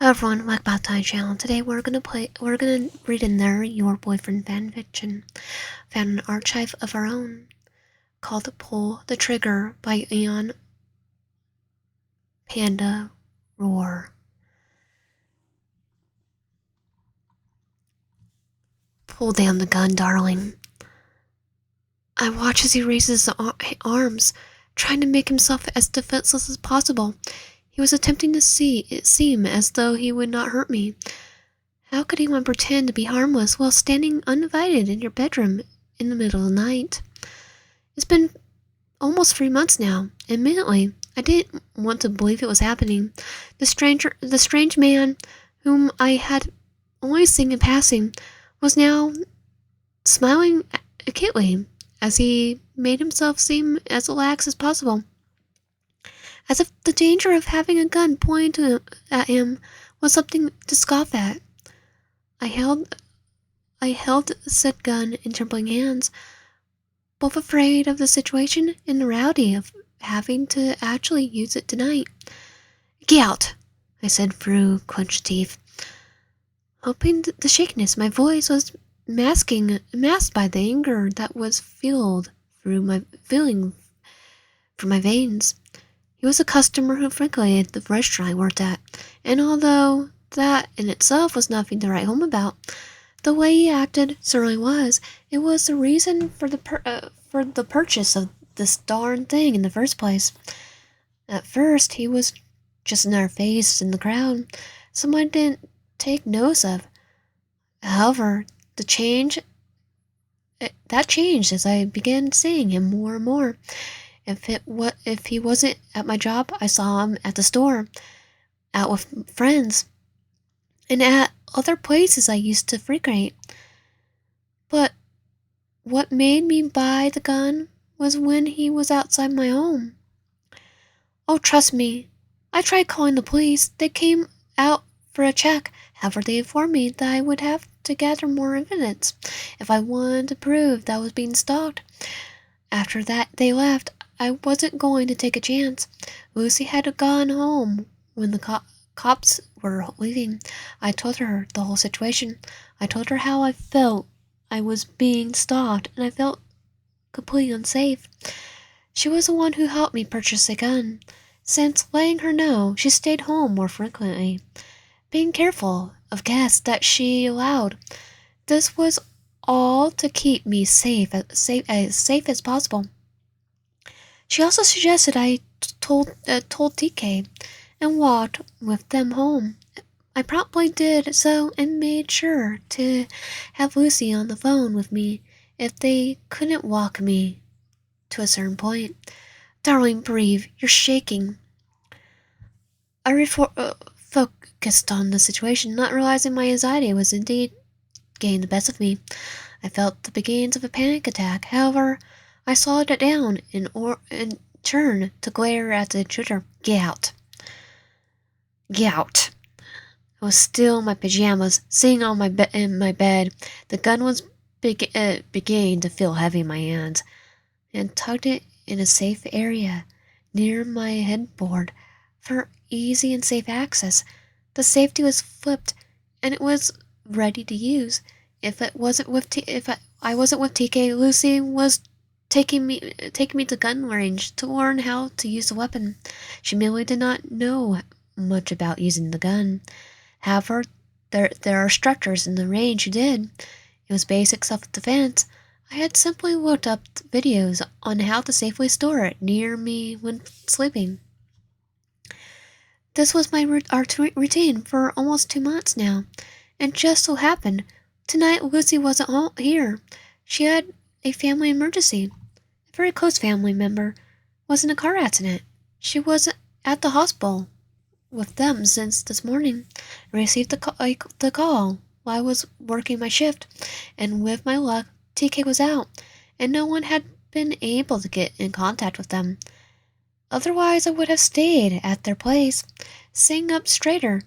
Hello everyone, welcome back to my channel. Today we're gonna read in there Your Boyfriend fanfiction. Found an archive of our own called Pull the Trigger by AnonPandaRoar. Pull down the gun, darling. I watch as he raises his arms, trying to make himself as defenseless as possible. He was attempting to seem as though he would not hurt me. How could anyone pretend to be harmless while standing uninvited in your bedroom in the middle of the night? It's been almost 3 months now. Admittedly, I didn't want to believe it was happening. The strange man, whom I had only seen in passing, was now smiling acutely as he made himself seem as relaxed as possible, as if the danger of having a gun pointed at him was something to scoff at. I held said gun in trembling hands, both afraid of the situation and the reality of having to actually use it tonight. "Get out," I said through clenched teeth, hoping the shakiness in my voice was masked by the anger that was feeling through my veins. He was a customer who frequented the restaurant I worked at, and although that in itself was nothing to write home about, the way he acted certainly was. It was the reason for the purchase of this darn thing in the first place. At first, he was just another face in the crowd, someone I didn't take notice of. However, that changed as I began seeing him more and more. If he wasn't at my job, I saw him at the store, out with friends, and at other places I used to frequent. But what made me buy the gun was when he was outside my home. Oh, trust me, I tried calling the police. They came out for a check. However, they informed me that I would have to gather more evidence if I wanted to prove that I was being stalked. After that, they left. I wasn't going to take a chance. Lucy had gone home when the cops were leaving. I told her the whole situation. I told her how I felt I was being stalked, and I felt completely unsafe. She was the one who helped me purchase a gun. Since letting her know, she stayed home more frequently, being careful of guests that she allowed. This was all to keep me as safe as possible. She also suggested I told TK and walked with them home. I promptly did so and made sure to have Lucy on the phone with me if they couldn't walk me to a certain point. "Darling, breathe. You're shaking." I focused on the situation, not realizing my anxiety was indeed getting the best of me. I felt the beginnings of a panic attack. However, I slowed it down and turned to glare at the intruder. "Get out. Get out." I was still in my pajamas, sitting on in my bed. The gun was beginning to feel heavy in my hands, and tucked it in a safe area near my headboard for easy and safe access. The safety was flipped, and it was ready to use. If I wasn't with TK, Lucy was taking me to gun range to learn how to use the weapon. She merely did not know much about using the gun. However, there are instructors in the range who did. It was basic self-defense. I had simply looked up videos on how to safely store it near me when sleeping. This was my routine for almost 2 months now, and just so happened, tonight Lucy wasn't here. She had a family emergency. A very close family member was in a car accident. She was at the hospital with them since this morning. I received the call while I was working my shift, and with my luck, TK was out, and no one had been able to get in contact with them. Otherwise, I would have stayed at their place. Sitting up straighter,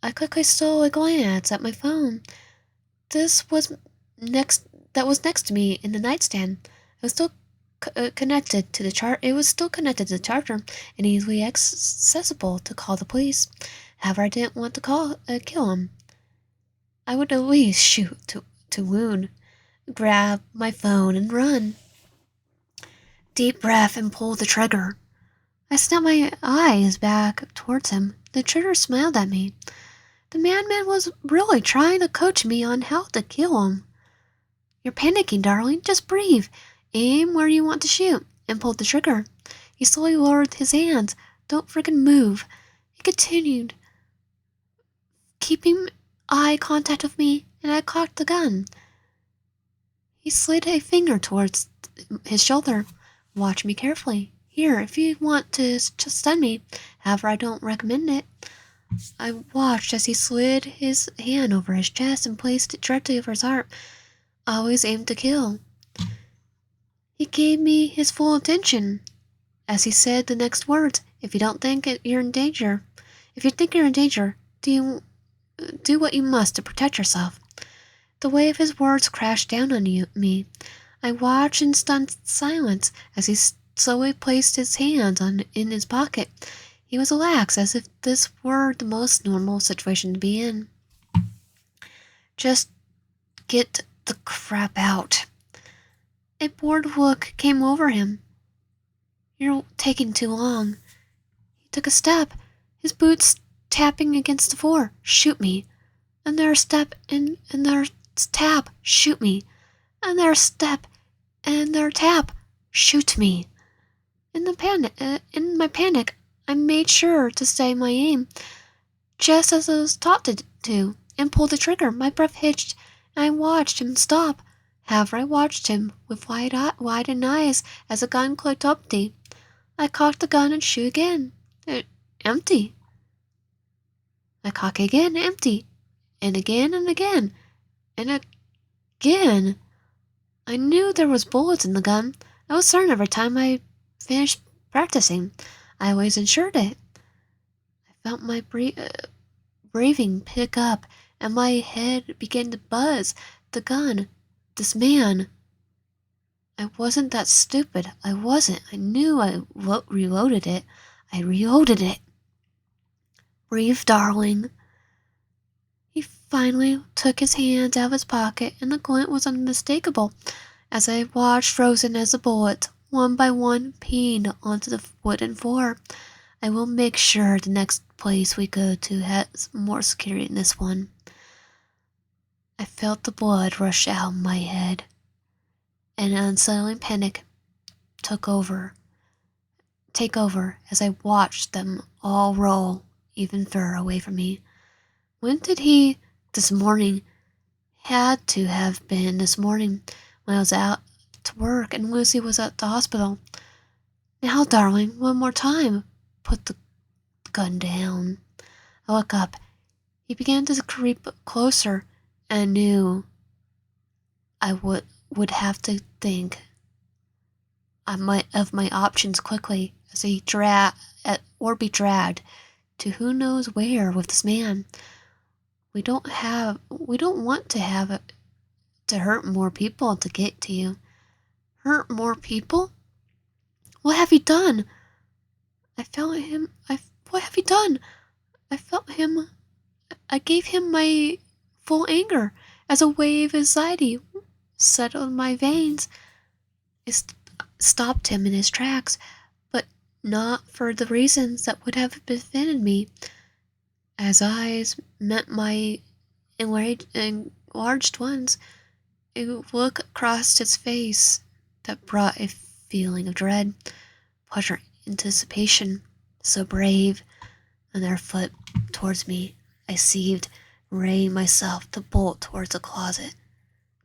I quickly stole a glance at my phone. That was next to me in the nightstand. It was still connected to the charger and easily accessible to call the police. However, I didn't want to kill him. I would at least shoot to wound, grab my phone and run. Deep breath and pull the trigger. I snapped my eyes back towards him. The trigger smiled at me. The madman was really trying to coach me on how to kill him. You're panicking, darling. Just breathe. Aim where you want to shoot and pull the trigger. He slowly lowered his hands. Don't freaking move. He continued, keeping eye contact with me, and I cocked the gun. He slid a finger towards his shoulder. Watch me carefully. Here, if you want to just stun me. However, I don't recommend it. I watched as he slid his hand over his chest and placed it directly over his heart. Always aim to kill. He gave me his full attention as he said the next words. If you don't think you're in danger, if you think you're in danger, do what you must to protect yourself. The weight of his words crashed down on me. I watched in stunned silence as he slowly placed his hands in his pocket. He was relaxed, as if this were the most normal situation to be in. Just get the crap out. A bored look came over him. You're taking too long. He took a step, his boots tapping against the floor. Shoot me. Another step, and another tap. Shoot me. Another step, and another tap. Shoot me. In my panic, I made sure to stay my aim, just as I was taught to do, and pulled the trigger. My breath hitched, and I watched him stop. However, I watched him with widened eyes as the gun clicked empty. I cocked the gun and shoot again. Empty. I cock again, empty. And again and again. And again. I knew there was bullets in the gun. I was certain every time I finished practicing. I always ensured it. I felt my breathing pick up, and my head began to buzz. The gun. This man. I wasn't that stupid. I wasn't. I knew I reloaded it. I reloaded it. Breathe, darling. He finally took his hands out of his pocket, and the glint was unmistakable as I watched, frozen as the bullets, one by one, pinged onto the wooden floor. I will make sure the next place we go to has more security than this one. I felt the blood rush out of my head, and an unsettling panic take over as I watched them all roll even further away from me. When did he? This morning. Had to have been this morning when I was out to work and Lucy was at the hospital. Now, darling, one more time. Put the gun down. I look up. He began to creep closer, and I knew I would have to think of my options quickly as he be dragged to who knows where with this man. We don't want to have it to hurt more people to get to you. Hurt more people? What have you done? What have you done? I felt him. I gave him my full anger as a wave of anxiety settled my veins. It stopped him in his tracks, but not for the reasons that would have prevented me. As eyes met my enlarged ones, a look crossed his face that brought a feeling of dread, pleasure, anticipation. So brave, another foot towards me. I seized, raying myself to bolt towards the closet,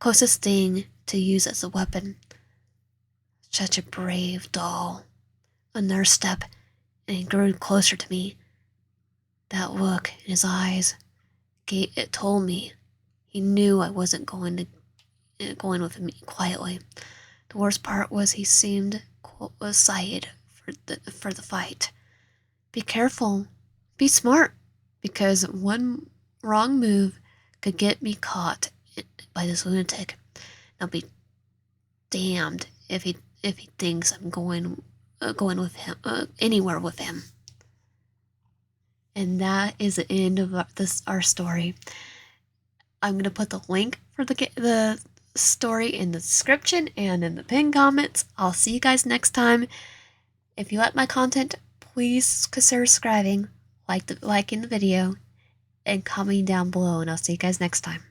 closest thing to use as a weapon. Such a brave doll. Another step, and he grew closer to me. That look in his eyes, it told me he knew I wasn't going with me quietly. The worst part was he seemed excited for the fight. Be careful, be smart, because one wrong move could get me caught by this lunatic. I'll be damned if he thinks I'm going with him anywhere with him. And that is the end of our story. I'm gonna put the link for the story in the description and in the pinned comments. I'll see you guys next time. If you like my content, please consider subscribing, liking the video, and commenting down below, and I'll see you guys next time.